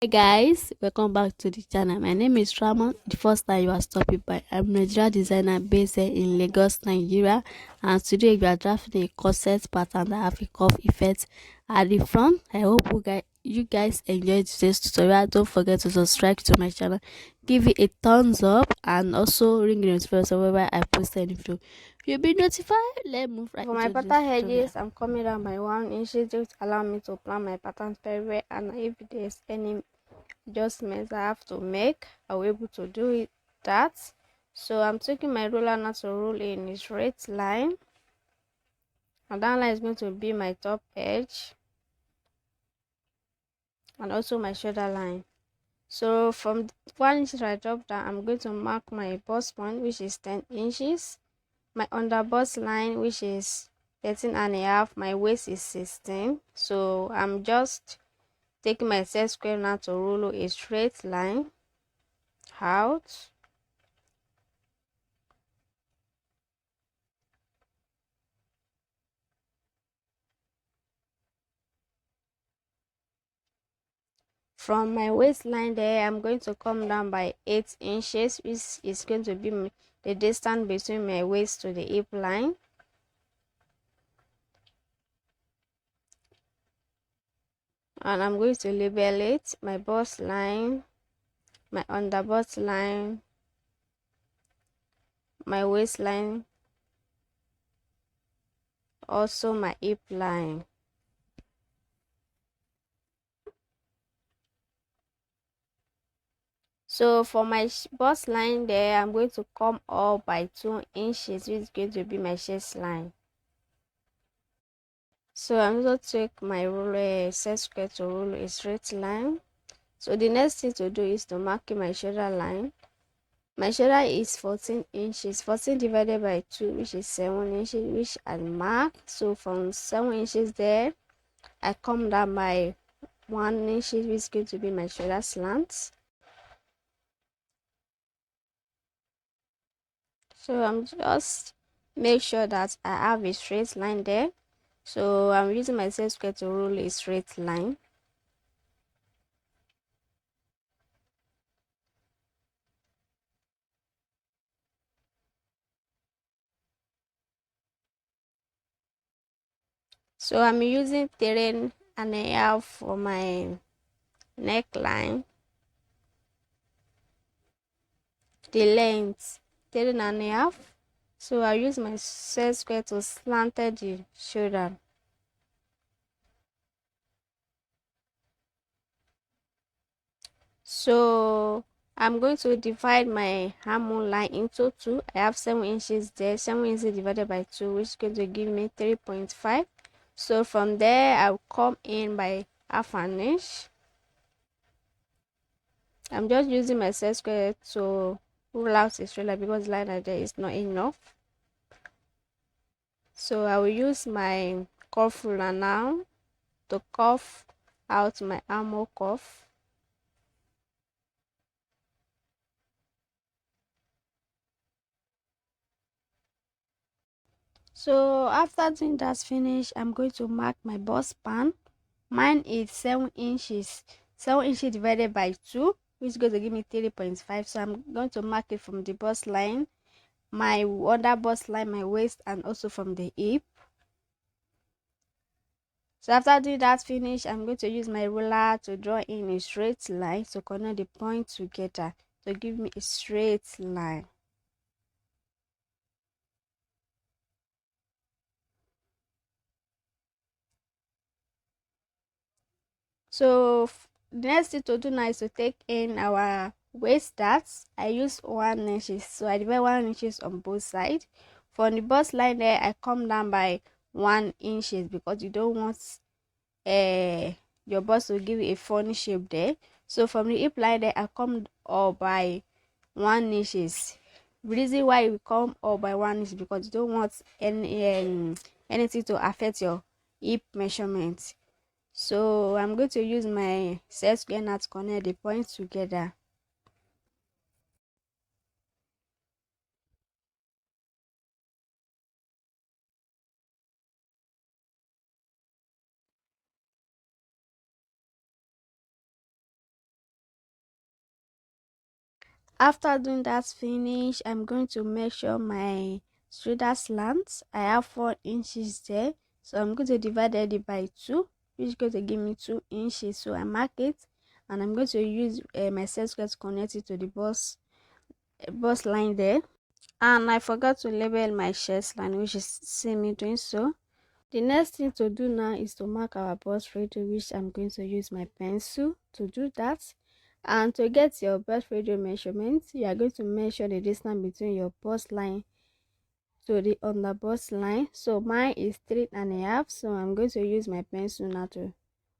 Hi guys, welcome back to the channel. My name is Ramon. The first time you are stopping by, I'm a Nigeria designer based here in Lagos, Nigeria. And today we are drafting a corset pattern that have a cuff effect at the front. I hope you guys enjoyed today's tutorial. Don't forget to subscribe to my channel, give it a thumbs up, and also ring the notification whenever I post any video. You'll be notified. Let's move right For my into this pattern tutorial. edges, I'm coming down by 1 inch just allow me to plan my patterns very well, and if there's any adjustments I have to make, I'll be able to do that. So I'm taking my ruler now to roll in a straight line, and that line is going to be my top edge and also my shoulder line. So from 1 inch that I drop down, I'm going to mark my bust point, which is 10 inches, my under bust line, which is 13 and a half, my waist is 16. So I'm just taking my set square now to roll a straight line out. From my waistline there, I'm going to come down by 8 inches, which is going to be the distance between my waist to the hip line. And I'm going to label it my bust line, my under bust line, my waistline, also my hip line. So for my bust line there, I'm going to come up by 2 inches, which is going to be my chest line. So I'm going to take my ruler set square to roll a straight line. So the next thing to do is to mark my shoulder line. My shoulder is 14 inches. 14 divided by 2, which is 7 inches, which I mark. So from 7 inches there, I come down by 1 inch, which is going to be my shoulder slant. So I'm just make sure that I have a straight line there. So I'm using my set square to roll a straight line. So I'm using 13 and a half for my neckline. The length 13 and a half. So I use my set square to slant the shoulder. So I'm going to divide my armhole line into two. I have 7 inches there. 7 inches divided by 2, which is going to give me 3.5. So from there, I'll come in by half an inch. I'm just using my set square to rule out a shoulder because line right there is not enough. So I will use my cuff ruler now to cuff out my armhole cuff. So after doing that finish, I'm going to mark my bust span. Mine is 7 inches. 7 inches divided by 2, which is going to give me 3.5. So I'm going to mark it from the bust line, my under bust line, my waist, and also from the hip. So after doing that finish, I'm going to use my ruler to draw in a straight line to connect the points together to give me a straight line. So the next thing to do now is to take in our waist darts. I use 1 inches, so I divide 1 inches on both sides. From the bust line there, I come down by 1 inches because you don't want your bust to give you a funny shape there. So from the hip line there, I come up by 1 inches. The reason why you come up by 1 inch is because you don't want anything to affect your hip measurement. So I'm going to use my set square now to connect the points together. After doing that finish, I'm going to measure my shoulder slant. I have 4 inches there, so I'm going to divide it by 2, which is going to give me 2 inches. So I mark it, and I'm going to use my set square to connect it to the bust line there. And I forgot to label my chest line, which is see me doing so. The next thing to do now is to mark our bust radius, which I'm going to use my pencil to do that. And to get your bust radius measurement, you are going to measure the distance between your bust line to the under bust line. So mine is 3.5, so I'm going to use my pencil now to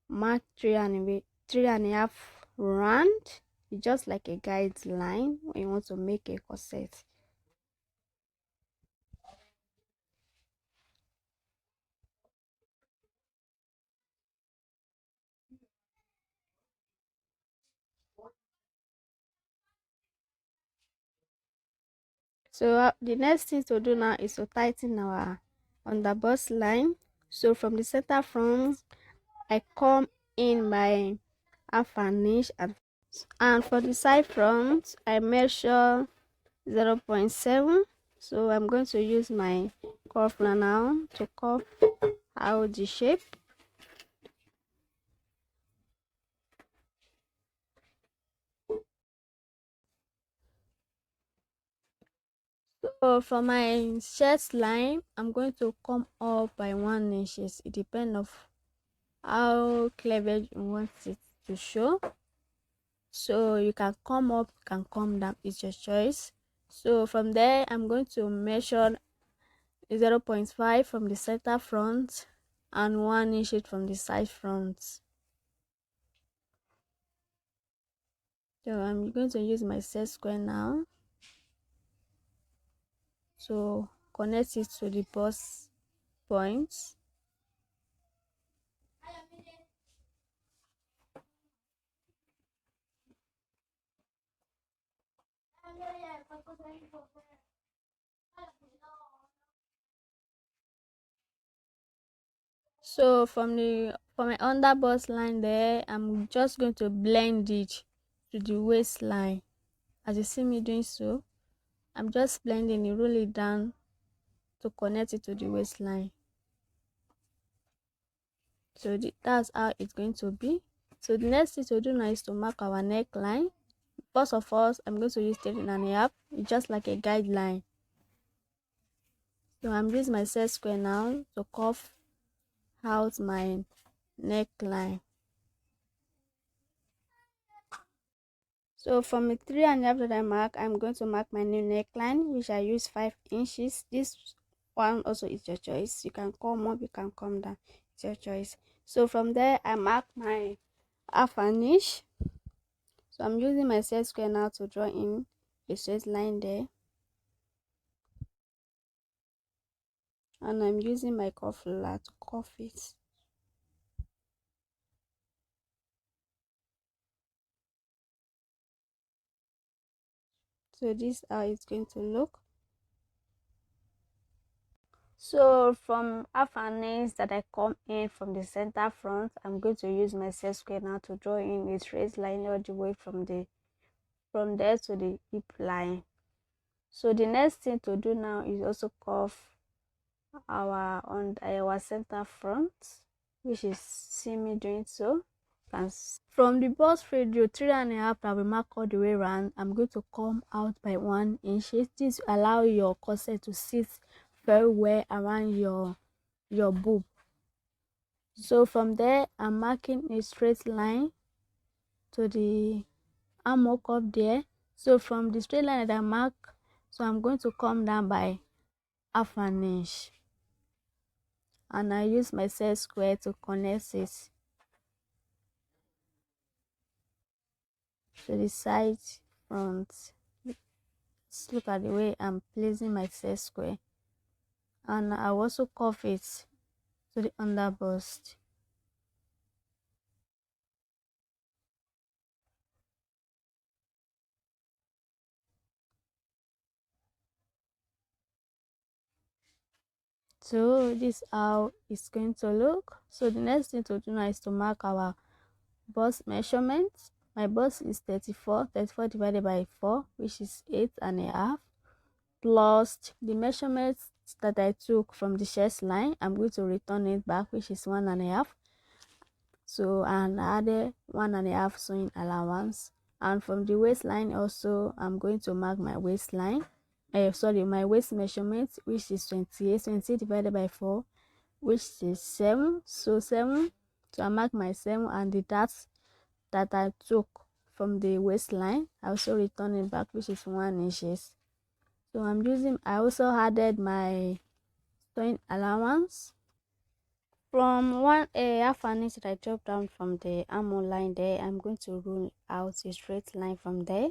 mark 3.5 round. It's just like a guideline when you want to make a corset. So the next thing to do now is to tighten our underbust line. So from the center front, I come in by half an inch, and for the side front, I measure 0.7. So I'm going to use my curve now to curve out the shape. So for my chest line, I'm going to come up by 1 inch. It depends of how cleavage you want it to show. So you can come up, you can come down, it's your choice. So from there, I'm going to measure 0.5 from the center front and 1 inch from the side front. So I'm going to use my set square now to connect it to the bust points. So from my under bust line there, I'm just going to blend it to the waistline. As you see me doing so, I'm just blending it, roll it down to connect it to the waistline. So that's how it's going to be. So the next thing to do now is to mark our neckline. First of all, I'm going to use 13.5. It's just like a guideline. So I'm using my set square now to curve out my neckline. So from the 3.5 that I mark, I'm going to mark my new neckline, which I use 5 inches. This one also is your choice. You can come up, you can come down. It's your choice. So from there, I mark my half an inch. So I'm using my set square now to draw in a straight line there. And I'm using my curve ruler to curve it. So this is how it's going to look. So from half an inch that I come in from the center front, I'm going to use my set square now to draw in a straight line all the way from there to the hip line. So the next thing to do now is also curve our center front, which is see me doing so. From the bust radius 3.5 that we mark all the way around, I'm going to come out by 1 inch. This allow your corset to sit very well around your boob. So from there, I'm marking a straight line to the armhole cup there. So from the straight line that I mark, so I'm going to come down by half an inch, and I use my set square to connect it to the side front. Let's look at the way I'm placing my set square, and I also curve it to the under bust. So this is how it's going to look. So the next thing to do now is to mark our bust measurements. My bust is 34. 34 divided by 4, which is 8.5, plus the measurements that I took from the chest line. I'm going to return it back, which is 1.5. So and added 1.5 sewing allowance. And from the waistline also, I'm going to mark my waistline. My waist measurement, which is 28. 28 divided by 4, which is 7. So 7. So I mark my 7 and the dots that I took from the waistline. I also return it back, which is 1 inches. So I also added my sewing allowance. From half an inch that I dropped down from the armhole line there, I'm going to rule out a straight line from there.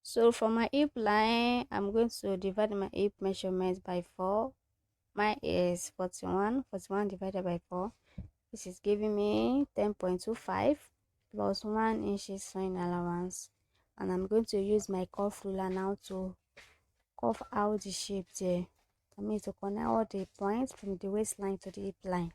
So for my hip line, I'm going to divide my hip measurement by 4. Mine is 41. 41 divided by 4. This is giving me 10.25 plus 1 inch sewing allowance. And I'm going to use my cuff ruler now to curve out the shape there. I mean to connect all the points from the waistline to the hip line.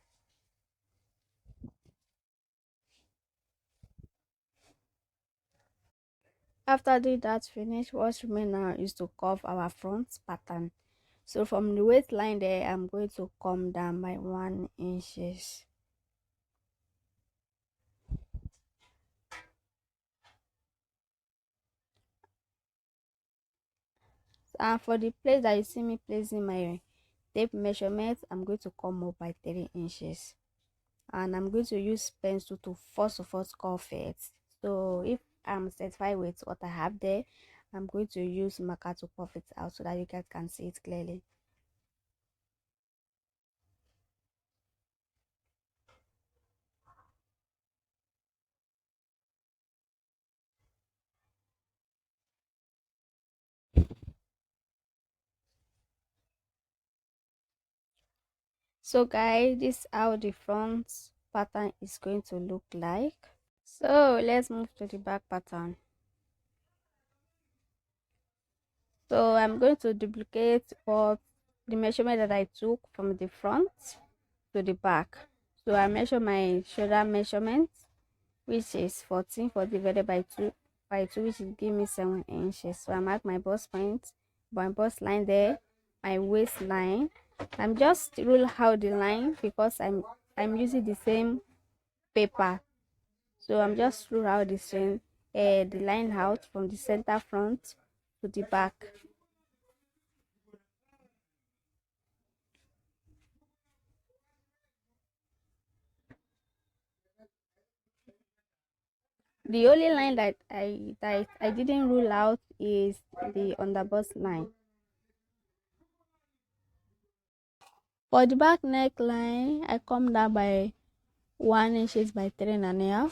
After doing that finish, what remains now is to curve our front pattern. So from the waistline there, I'm going to come down by 1 inches. And for the place that you see me placing my tape measurement, I'm going to come up by 3 inches. And I'm going to use pencil to first of all curve it. So if I'm satisfied with what I have there, I'm going to use marker to curve it out so that you guys can see it clearly. So guys, this is how the front pattern is going to look like. So let's move to the back pattern. So I'm going to duplicate what the measurement that I took from the front to the back. So I measure my shoulder measurement, which is 14 divided by 2, which is give me 7 inches. So I mark my bust point, my bust line there, my waistline. I'm just rule out the line because I'm using the same paper. So I'm just rule out the line out from the center front to the back. The only line that I didn't rule out is the underbust line. For the back neckline, I come down by 1 inches by 3.5.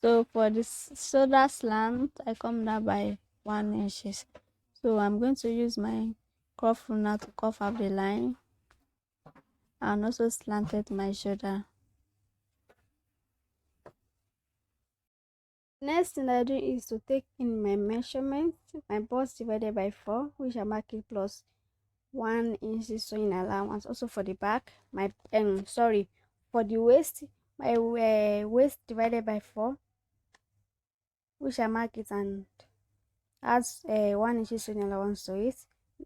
So for the shoulder slant, I come down by 1 inches. So I'm going to use my curve ruler to curve up the line and also slanted my shoulder. Next thing I do is to take in my measurement, my bust divided by 4, which I mark it plus 1 inch sewing allowance. Also for the back, for the waist, my waist divided by 4, which I mark it and adds 1 inch sewing allowance to it.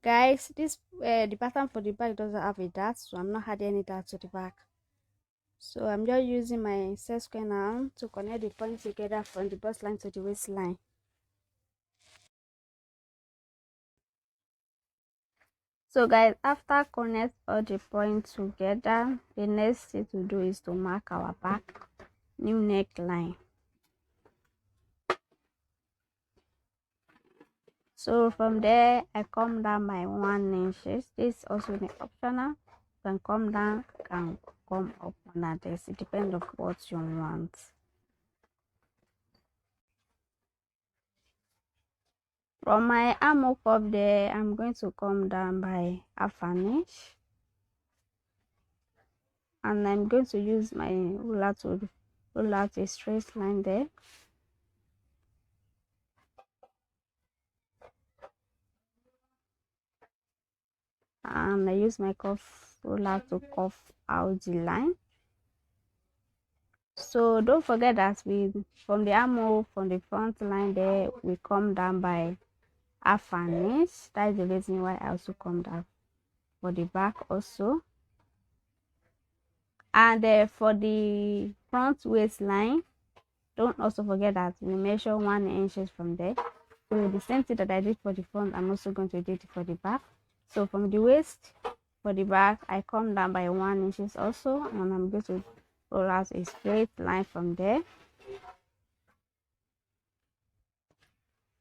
Guys, this the pattern for the back doesn't have a dart, so I'm not adding any dart to the back. So I'm just using my set square now to connect the points together from the bust line to the waistline. So guys, after connect all the points together, the next thing to do is to mark our back new neckline. So from there, I come down by 1 inches. This is also optional. You can come down, can come up on this. It depends on what you want. From my armhole cup there, I'm going to come down by 1/2 inch. And I'm going to use my ruler to roll out a straight line there. and I use my cuff roller to cuff out the line. So don't forget that we from the armhole, from the front line there, we come down by half an inch. That is the reason why I also come down for the back also. And for the front waistline, don't also forget that we measure 1 inch from there. So the same thing that I did for the front, I'm also going to do it for the back. So from the waist for the back, I come down by 1 inch also, and I'm going to roll out a straight line from there.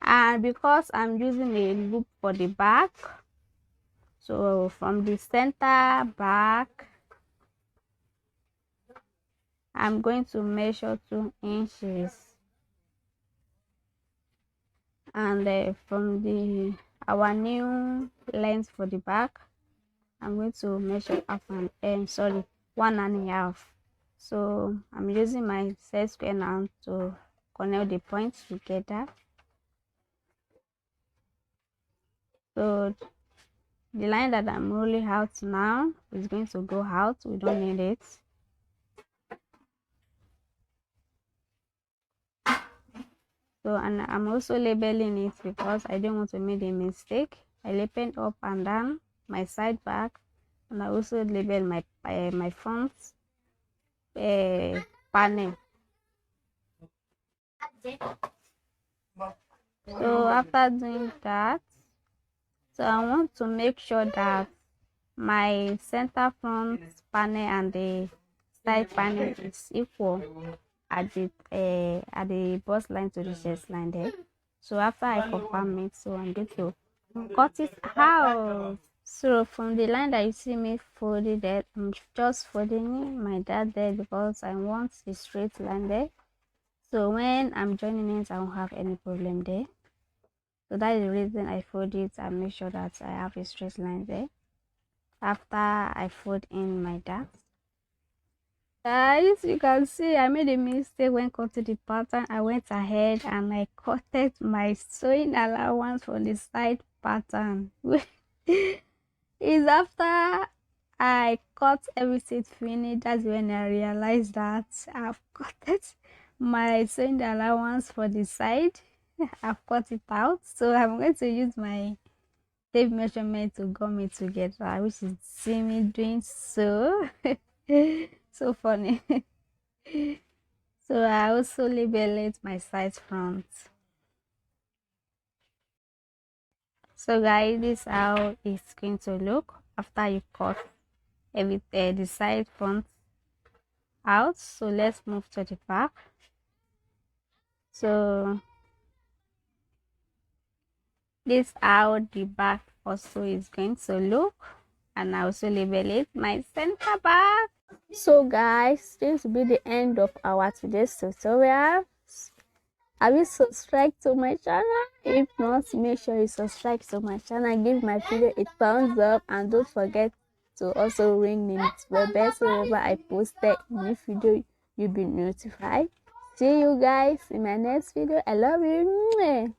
And because I'm using a loop for the back, so from the center back, I'm going to measure 2 inches, and from the our new length for the back, I'm going to measure half and 1.5. So I'm using my set square now to connect the points together. So the line that I'm rolling out now is going to go out. We don't need it. So, and I'm also labeling it because I don't want to make a mistake. I label up and down my side back, and I also label my front panel. So after doing that, so I want to make sure that my center front panel and the side panel is equal at the bust line to the chest line there. So after I confirm it, so I'm going to cut it out. So from the line that you see me folded there, I'm just folding my dart there because I want a straight line there. So when I'm joining it, I won't have any problem there. So that is the reason I fold it and make sure that I have a straight line there after I fold in my dart. Guys, you can see I made a mistake when cutting the pattern. I went ahead and I cutted my sewing allowance for the side pattern. It's after I cut everything finished, that's when I realized that I've cutted my sewing allowance for the side. I've cut it out, so I'm going to use my tape measurement to gum it together, which is see me doing so. So funny. So I also label it my side front. So guys, this is how it's going to look after you cut the side front out. So let's move to the back. So this is how the back also is going to look, and I also label it my center back. So guys, this will be the end of our today's tutorial. Have you subscribed to my channel? If not, make sure you subscribe to my channel, give my video a thumbs up, and don't forget to also ring the notification bell so whenever I post a new video, you'll be notified. See you guys in my next video. I love you.